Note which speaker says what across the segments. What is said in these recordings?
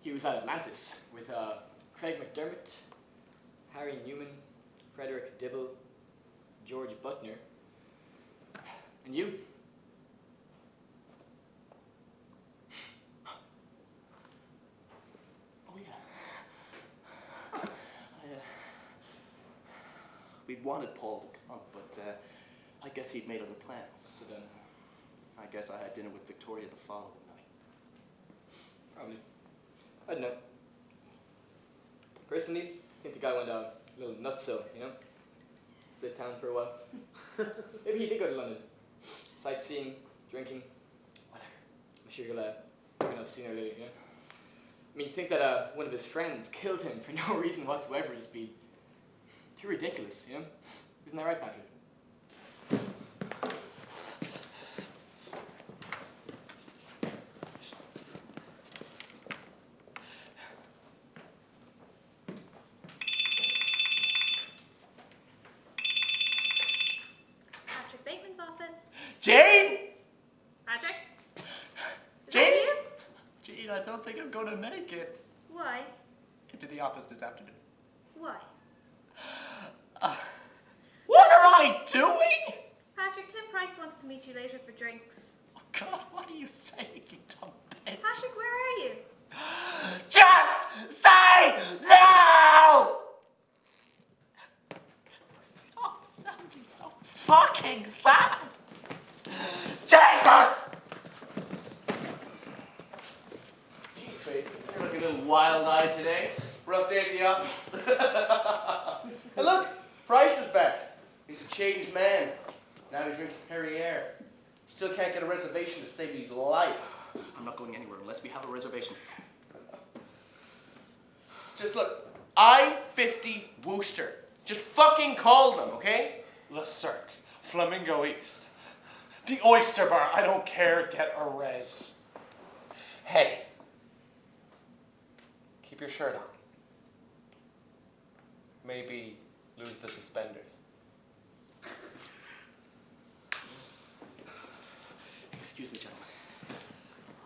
Speaker 1: He was at Atlantis with Craig McDermott, Harry Newman, Frederick Dibble, George Butner. And you?
Speaker 2: Oh, yeah. We wanted Paul to come, but I guess he'd made other plans. So then, I guess I had dinner with Victoria the following night.
Speaker 1: Probably. I don't know. Personally, I think the guy went a little nutso, you know? Split town for a while. Maybe he did go to London. Sightseeing, drinking, whatever. I'm sure he'll bring it up sooner or later, you know? I mean, to think that one of his friends killed him for no reason whatsoever would just be too ridiculous, you know? Isn't that right, Patrick?
Speaker 3: Patrick Bateman's office.
Speaker 2: Jane!
Speaker 3: Patrick? Is
Speaker 2: Jane?
Speaker 3: that you?
Speaker 2: Jane, I don't think I'm going to make it
Speaker 3: Why?
Speaker 2: into the office this afternoon.
Speaker 3: Why?
Speaker 2: What are I doing?
Speaker 3: Patrick, Tim Price wants to meet you later for drinks.
Speaker 2: Oh, God, what are you saying, you dumb bitch?
Speaker 3: Patrick, where are you?
Speaker 2: Just say no! Stop sounding so fucking sad. Jesus! Jeez, babe, you're looking a little wild-eyed today. Rough day at the office. And look, Price is back. He's a changed man. Now he drinks Perrier. Still can't get a reservation to save his life. I'm not going anywhere unless we have a reservation. Just look, I-50 Worcester. Just fucking call them, okay?
Speaker 4: Le Cirque, Flamingo East. The Oyster Bar, I don't care, get a res. Hey, keep your shirt on. Maybe lose the suspenders.
Speaker 2: Excuse me, gentlemen.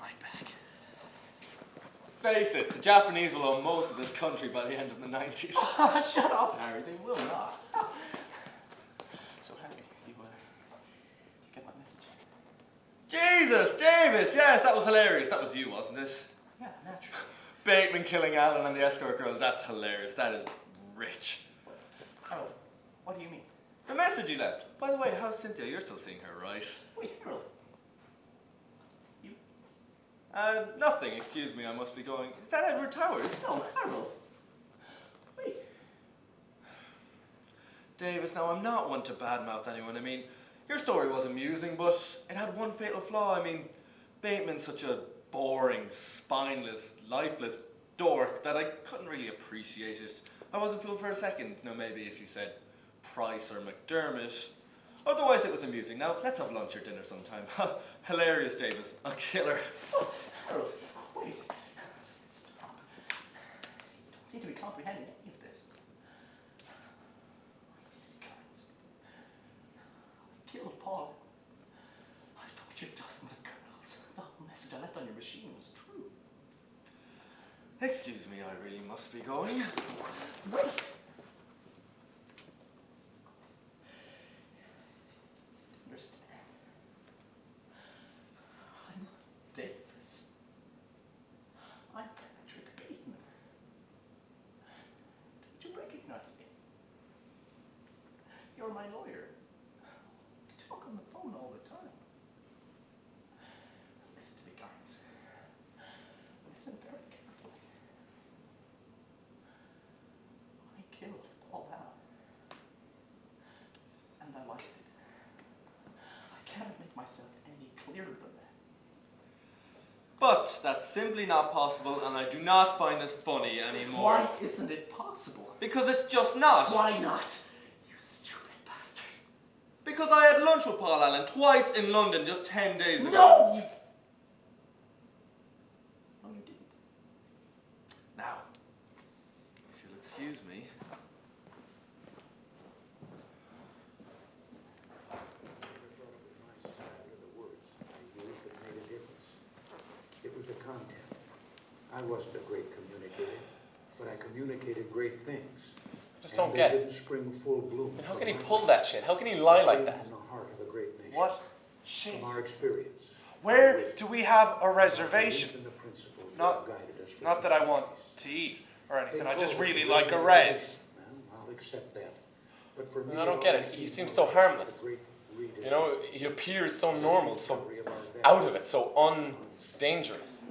Speaker 2: Right back.
Speaker 5: Face it, the Japanese will own most of this country by the end of the 90s.
Speaker 2: Shut up, Harry. They will not. So, Harry, you get my message?
Speaker 5: Jesus, Davis, yes, that was hilarious. That was you, wasn't it?
Speaker 2: Yeah, naturally.
Speaker 5: Bateman killing Alan and the escort girls, that's hilarious. That is rich.
Speaker 2: Harold, what do you mean?
Speaker 5: The message you left. By the way, how's Cynthia? You're still seeing her, right?
Speaker 2: Wait, Harold. You?
Speaker 5: Nothing. Excuse me, I must be going. Is that Edward Towers?
Speaker 2: No, Harold. Wait.
Speaker 5: Davis, now I'm not one to badmouth anyone. I mean, your story was amusing, but it had one fatal flaw. I mean, Bateman's such a boring, spineless, lifeless dork that I couldn't really appreciate it. I wasn't fooled for a second. Now, maybe if you said Price or McDermott. Otherwise, it was amusing. Now, let's have lunch or dinner sometime. Hilarious, Davis. A killer.
Speaker 2: Oh, Harold, wait. Stop. You don't seem to be comprehending any of this. I did it, Clarence. I killed Paul. I've tortured dozens of girls. The whole message I left on your machine was true.
Speaker 5: Excuse me, I really must be going.
Speaker 2: Wait. Understand. I'm Davis. I'm Patrick Bateman. Don't you recognize me? You're my lawyer. We talk on the phone all the time. Listen to me, Clarence. Listen very carefully. I killed Paul Allen. And I liked it. I cannot make myself any clearer than that.
Speaker 5: But that's simply not possible, and I do not find this funny anymore.
Speaker 2: Why isn't it possible?
Speaker 5: Because it's just not.
Speaker 2: Why not? You stupid bastard.
Speaker 5: Because I had lunch with Paul Allen twice in London just 10 days ago.
Speaker 2: No, you... No, you didn't.
Speaker 5: Now, if you'll excuse me.
Speaker 6: The words I used that made a difference. It was the content. I wasn't a great communicator, but I communicated great things.
Speaker 7: Just
Speaker 6: And
Speaker 7: don't
Speaker 6: they
Speaker 7: get it.
Speaker 6: didn't spring full bloom.
Speaker 7: And how
Speaker 6: from
Speaker 7: can he
Speaker 6: my
Speaker 7: pull
Speaker 6: mouth.
Speaker 7: that shit? How can he lie
Speaker 6: They
Speaker 7: like
Speaker 6: came
Speaker 7: that?
Speaker 6: From the heart of a great nation.
Speaker 4: What? Shit.
Speaker 6: From our experience.
Speaker 4: Where
Speaker 6: our
Speaker 4: do we have a
Speaker 6: wisdom,
Speaker 4: reservation?
Speaker 6: and the principles that
Speaker 4: Not-
Speaker 6: have guided us for
Speaker 4: Not that I want
Speaker 6: centuries.
Speaker 4: to eat or anything.
Speaker 6: They
Speaker 4: I just
Speaker 6: call it
Speaker 4: really
Speaker 6: the
Speaker 4: like a
Speaker 6: great
Speaker 4: res.
Speaker 6: Well, I'll accept that. But for me,
Speaker 7: I don't get it.
Speaker 6: all I
Speaker 7: He
Speaker 6: see
Speaker 7: seems
Speaker 6: was
Speaker 7: so
Speaker 6: the
Speaker 7: harmless.
Speaker 6: great
Speaker 7: You know, he appears so normal, so
Speaker 6: rediscovery of our
Speaker 7: out
Speaker 6: values.
Speaker 7: of it, so undangerous.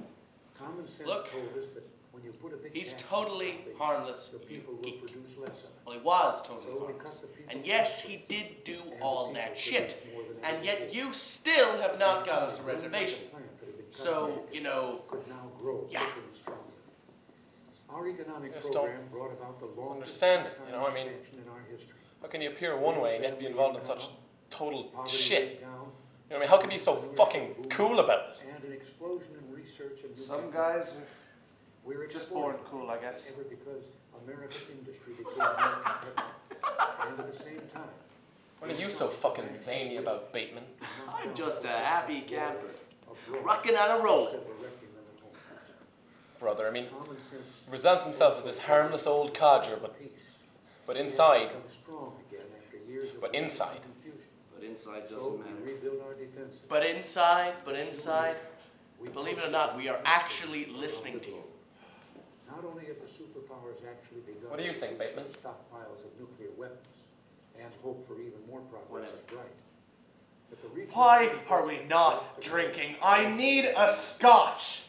Speaker 6: Common sense
Speaker 2: Look,
Speaker 6: told us that when you put a big
Speaker 2: He's
Speaker 6: tax on
Speaker 2: totally
Speaker 6: something,
Speaker 2: harmless,
Speaker 6: the
Speaker 2: you
Speaker 6: people will
Speaker 2: geek.
Speaker 6: produce less of it.
Speaker 2: Well, he was
Speaker 6: So
Speaker 2: totally
Speaker 6: we
Speaker 2: harmless.
Speaker 6: cut the people's
Speaker 2: And yes, he
Speaker 6: taxes,
Speaker 2: did do
Speaker 6: and the
Speaker 2: all
Speaker 6: people
Speaker 2: that
Speaker 6: produce
Speaker 2: shit.
Speaker 6: more than
Speaker 2: And
Speaker 6: ever
Speaker 2: yet
Speaker 6: before.
Speaker 2: you still have not
Speaker 6: The
Speaker 2: got us a
Speaker 6: economy,
Speaker 2: reservation.
Speaker 6: the plant that had been cut
Speaker 2: So,
Speaker 6: back
Speaker 2: you know,
Speaker 6: could now grow
Speaker 2: yeah.
Speaker 6: quicker and stronger. Our economic
Speaker 7: Just
Speaker 6: program brought about the longest
Speaker 7: understand it,
Speaker 6: peacetime
Speaker 7: you know, I mean-
Speaker 6: expansion in our history.
Speaker 7: How can you appear one way and yet be involved in such total
Speaker 6: Poverty
Speaker 7: shit?
Speaker 6: rate down,
Speaker 7: You know what I mean? How can you be so fucking cool about it?
Speaker 6: and an explosion in research and new
Speaker 4: Some
Speaker 6: technology.
Speaker 4: guys are
Speaker 6: We're
Speaker 4: just born
Speaker 6: exporting
Speaker 4: cool, I guess.
Speaker 6: ever because American industry became more competitive. And at the same time,
Speaker 7: What are you so fucking zany about, Bateman?
Speaker 2: I'm just a happy camper,
Speaker 6: of growth
Speaker 2: rocking on a roll.
Speaker 6: instead of erecting them at home.
Speaker 7: Brother, I mean,
Speaker 6: Common sense
Speaker 7: presents himself as this harmless old codger, but inside,
Speaker 6: become strong again after years of
Speaker 7: But inside.
Speaker 6: confusion.
Speaker 2: But inside
Speaker 6: So
Speaker 2: doesn't
Speaker 6: we
Speaker 2: matter.
Speaker 6: rebuild our defenses.
Speaker 2: But inside,
Speaker 6: We
Speaker 2: believe it or not, we are actually listening to you.
Speaker 6: Not only have the superpowers actually begun
Speaker 7: What do you
Speaker 6: to
Speaker 7: think,
Speaker 6: use
Speaker 7: Bateman?
Speaker 6: their stockpiles of nuclear weapons, and hope for even more progress is bright. But the regional
Speaker 4: Why
Speaker 6: conflicts
Speaker 4: are we
Speaker 6: have
Speaker 4: not
Speaker 6: left the
Speaker 4: drinking?
Speaker 6: world
Speaker 4: I need a scotch.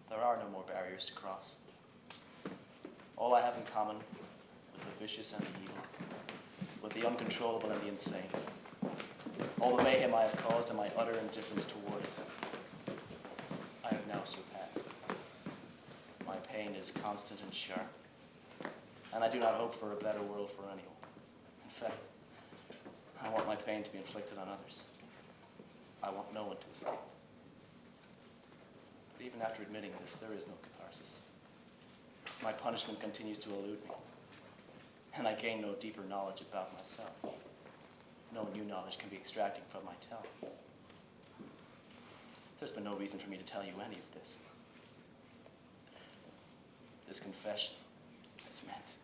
Speaker 2: There are no more barriers to cross. All I have in common with the vicious and the evil, with the uncontrollable and the insane, all the mayhem I have caused and my utter indifference toward it, I have now surpassed. My pain is constant and sharp, and I do not hope for a better world for anyone. In fact, I want my pain to be inflicted on others. I want no one to escape. But even after admitting this, there is no catharsis. My punishment continues to elude me, and I gain no deeper knowledge about myself. No new knowledge can be extracted from my telling. There's been no reason for me to tell you any of this. This confession is meant